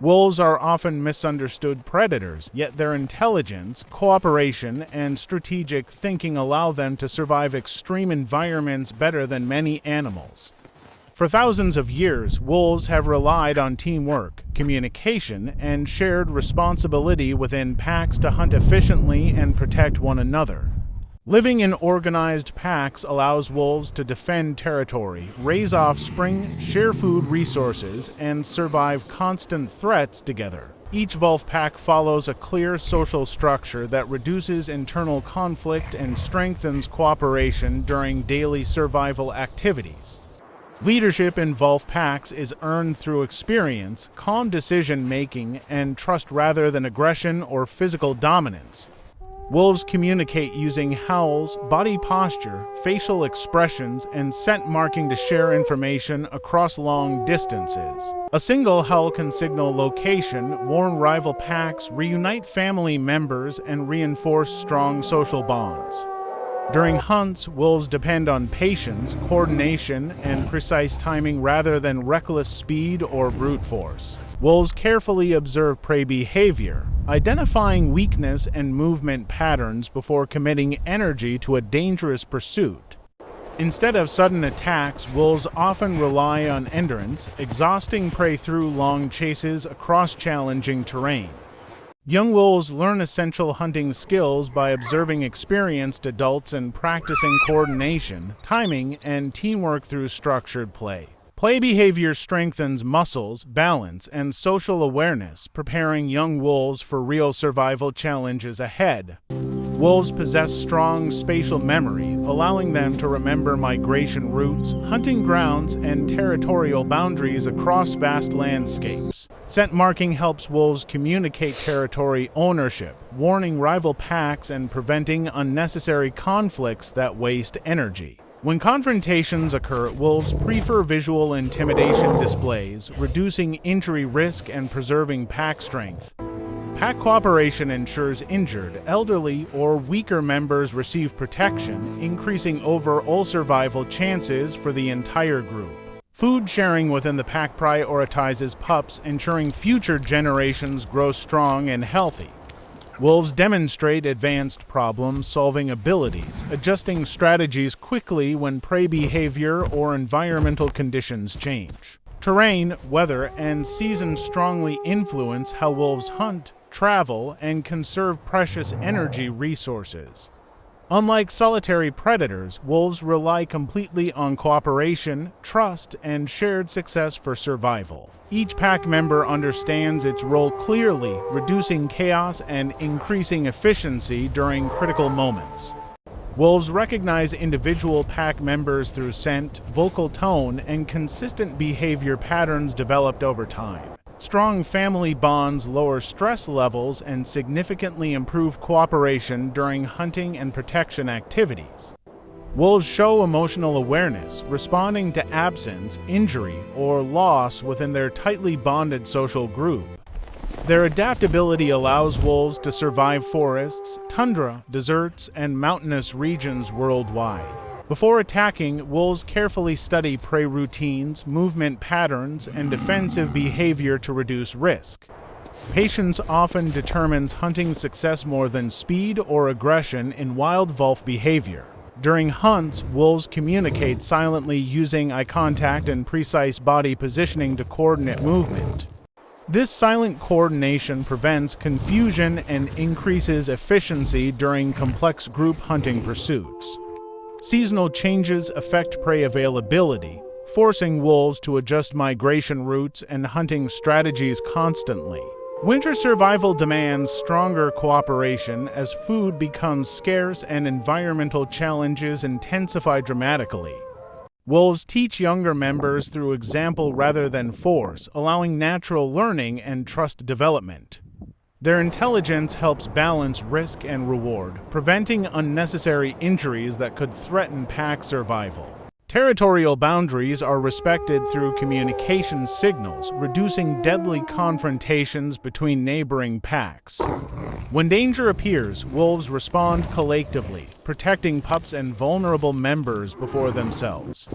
Wolves are often misunderstood predators, yet their intelligence, cooperation, and strategic thinking allow them to survive extreme environments better than many animals. For thousands of years, wolves have relied on teamwork, communication, and shared responsibility within packs to hunt efficiently and protect one another. Living in organized packs allows wolves to defend territory, raise offspring, share food resources, and survive constant threats together. Each wolf pack follows a clear social structure that reduces internal conflict and strengthens cooperation during daily survival activities. Leadership in wolf packs is earned through experience, calm decision-making, and trust rather than aggression or physical dominance. Wolves communicate using howls, body posture, facial expressions, and scent marking to share information across long distances. A single howl can signal location, warn rival packs, reunite family members, and reinforce strong social bonds. During hunts, wolves depend on patience, coordination, and precise timing rather than reckless speed or brute force. Wolves carefully observe prey behavior, identifying weakness and movement patterns before committing energy to a dangerous pursuit. Instead of sudden attacks, wolves often rely on endurance, exhausting prey through long chases across challenging terrain. Young wolves learn essential hunting skills by observing experienced adults and practicing coordination, timing, and teamwork through structured play. Play behavior strengthens muscles, balance, and social awareness, preparing young wolves for real survival challenges ahead. Wolves possess strong spatial memory, allowing them to remember migration routes, hunting grounds, and territorial boundaries across vast landscapes. Scent marking helps wolves communicate territory ownership, warning rival packs and preventing unnecessary conflicts that waste energy. When confrontations occur, wolves prefer visual intimidation displays, reducing injury risk and preserving pack strength. Pack cooperation ensures injured, elderly, or weaker members receive protection, increasing overall survival chances for the entire group. Food sharing within the pack prioritizes pups, ensuring future generations grow strong and healthy. Wolves demonstrate advanced problem-solving abilities, adjusting strategies quickly when prey behavior or environmental conditions change. Terrain, weather, and season strongly influence how wolves hunt, travel, and conserve precious energy resources. Unlike solitary predators, wolves rely completely on cooperation, trust, and shared success for survival. Each pack member understands its role clearly, reducing chaos and increasing efficiency during critical moments. Wolves recognize individual pack members through scent, vocal tone, and consistent behavior patterns developed over time. Strong family bonds lower stress levels and significantly improve cooperation during hunting and protection activities. Wolves show emotional awareness, responding to absence, injury, or loss within their tightly bonded social group. Their adaptability allows wolves to survive forests, tundra, deserts, and mountainous regions worldwide. Before attacking, wolves carefully study prey routines, movement patterns, and defensive behavior to reduce risk. Patience often determines hunting success more than speed or aggression in wild wolf behavior. During hunts, wolves communicate silently using eye contact and precise body positioning to coordinate movement. This silent coordination prevents confusion and increases efficiency during complex group hunting pursuits. Seasonal changes affect prey availability, forcing wolves to adjust migration routes and hunting strategies constantly. Winter survival demands stronger cooperation as food becomes scarce and environmental challenges intensify dramatically. Wolves teach younger members through example rather than force, allowing natural learning and trust development. Their intelligence helps balance risk and reward, preventing unnecessary injuries that could threaten pack survival. Territorial boundaries are respected through communication signals, reducing deadly confrontations between neighboring packs. When danger appears, wolves respond collectively, protecting pups and vulnerable members before themselves.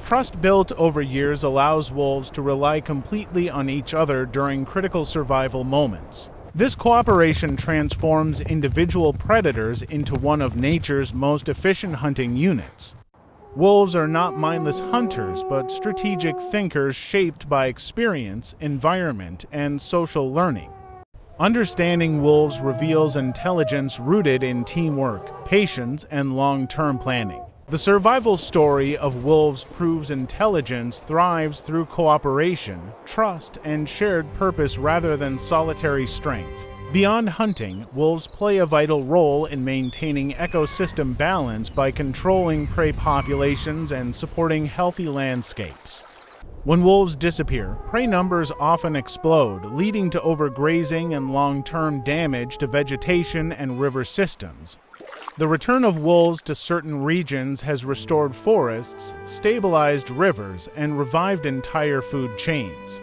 Trust built over years allows wolves to rely completely on each other during critical survival moments. This cooperation transforms individual predators into one of nature's most efficient hunting units. Wolves are not mindless hunters, but strategic thinkers shaped by experience, environment, and social learning. Understanding wolves reveals intelligence rooted in teamwork, patience, and long-term planning. The survival story of wolves proves intelligence thrives through cooperation, trust, and shared purpose rather than solitary strength. Beyond hunting, wolves play a vital role in maintaining ecosystem balance by controlling prey populations and supporting healthy landscapes. When wolves disappear, prey numbers often explode, leading to overgrazing and long-term damage to vegetation and river systems. The return of wolves to certain regions has restored forests, stabilized rivers, and revived entire food chains.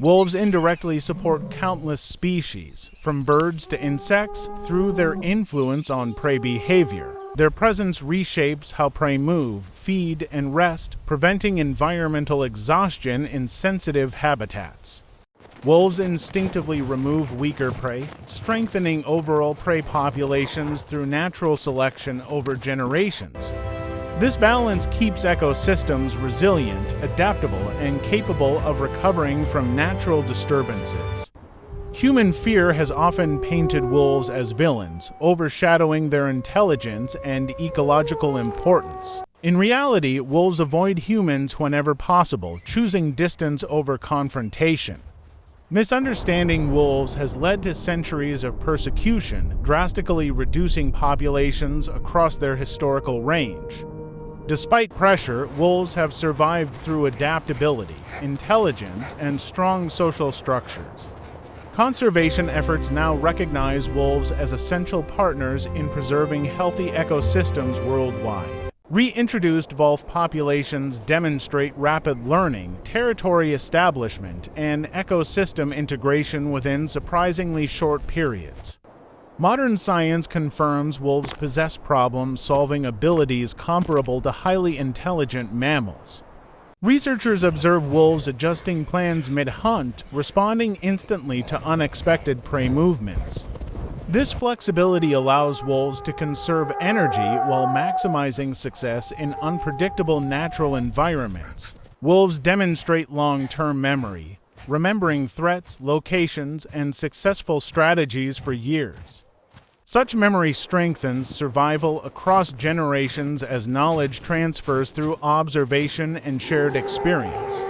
Wolves indirectly support countless species, from birds to insects, through their influence on prey behavior. Their presence reshapes how prey move, feed, and rest, preventing environmental exhaustion in sensitive habitats. Wolves instinctively remove weaker prey, strengthening overall prey populations through natural selection over generations. This balance keeps ecosystems resilient, adaptable, and capable of recovering from natural disturbances. Human fear has often painted wolves as villains, overshadowing their intelligence and ecological importance. In reality, wolves avoid humans whenever possible, choosing distance over confrontation. Misunderstanding wolves has led to centuries of persecution, drastically reducing populations across their historical range. Despite pressure, wolves have survived through adaptability, intelligence, and strong social structures. Conservation efforts now recognize wolves as essential partners in preserving healthy ecosystems worldwide. Reintroduced wolf populations demonstrate rapid learning, territory establishment, and ecosystem integration within surprisingly short periods. Modern science confirms wolves possess problem-solving abilities comparable to highly intelligent mammals. Researchers observe wolves adjusting plans mid-hunt, responding instantly to unexpected prey movements. This flexibility allows wolves to conserve energy while maximizing success in unpredictable natural environments. Wolves demonstrate long-term memory, remembering threats, locations, and successful strategies for years. Such memory strengthens survival across generations as knowledge transfers through observation and shared experience.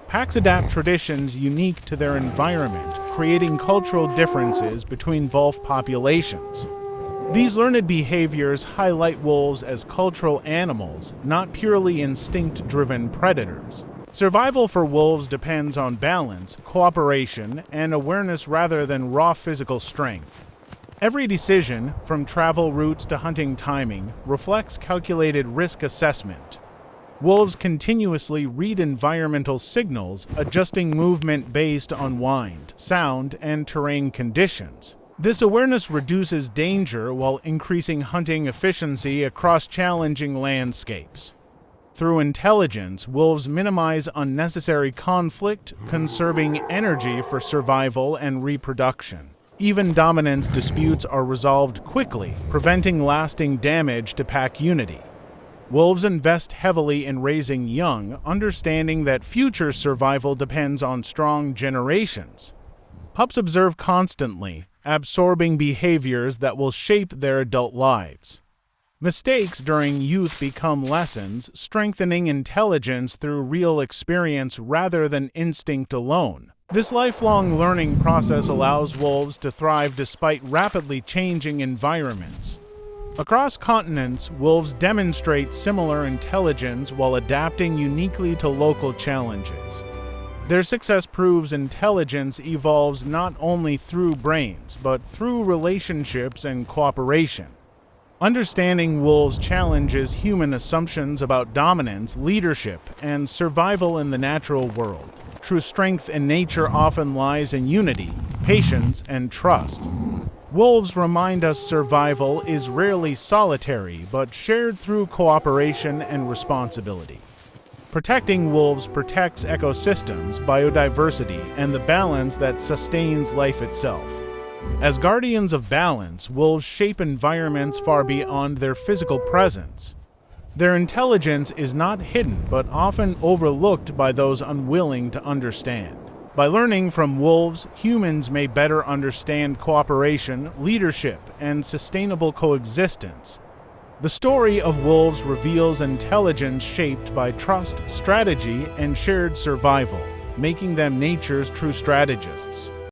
Packs adapt traditions unique to their environment, creating cultural differences between wolf populations. These learned behaviors highlight wolves as cultural animals, not purely instinct-driven predators. Survival for wolves depends on balance, cooperation, and awareness rather than raw physical strength. Every decision, from travel routes to hunting timing, reflects calculated risk assessment. Wolves continuously read environmental signals, adjusting movement based on wind, sound, and terrain conditions. This awareness reduces danger while increasing hunting efficiency across challenging landscapes. Through intelligence, wolves minimize unnecessary conflict, conserving energy for survival and reproduction. Even dominance disputes are resolved quickly, preventing lasting damage to pack unity. Wolves invest heavily in raising young, understanding that future survival depends on strong generations. Pups observe constantly, absorbing behaviors that will shape their adult lives. Mistakes during youth become lessons, strengthening intelligence through real experience rather than instinct alone. This lifelong learning process allows wolves to thrive despite rapidly changing environments. Across continents, wolves demonstrate similar intelligence while adapting uniquely to local challenges. Their success proves intelligence evolves not only through brains, but through relationships and cooperation. Understanding wolves challenges human assumptions about dominance, leadership, and survival in the natural world. True strength in nature often lies in unity, patience, and trust. Wolves remind us survival is rarely solitary, but shared through cooperation and responsibility. Protecting wolves protects ecosystems, biodiversity, and the balance that sustains life itself. As guardians of balance, wolves shape environments far beyond their physical presence. Their intelligence is not hidden, but often overlooked by those unwilling to understand. By learning from wolves, humans may better understand cooperation, leadership, and sustainable coexistence. The story of wolves reveals intelligence shaped by trust, strategy, and shared survival, making them nature's true strategists.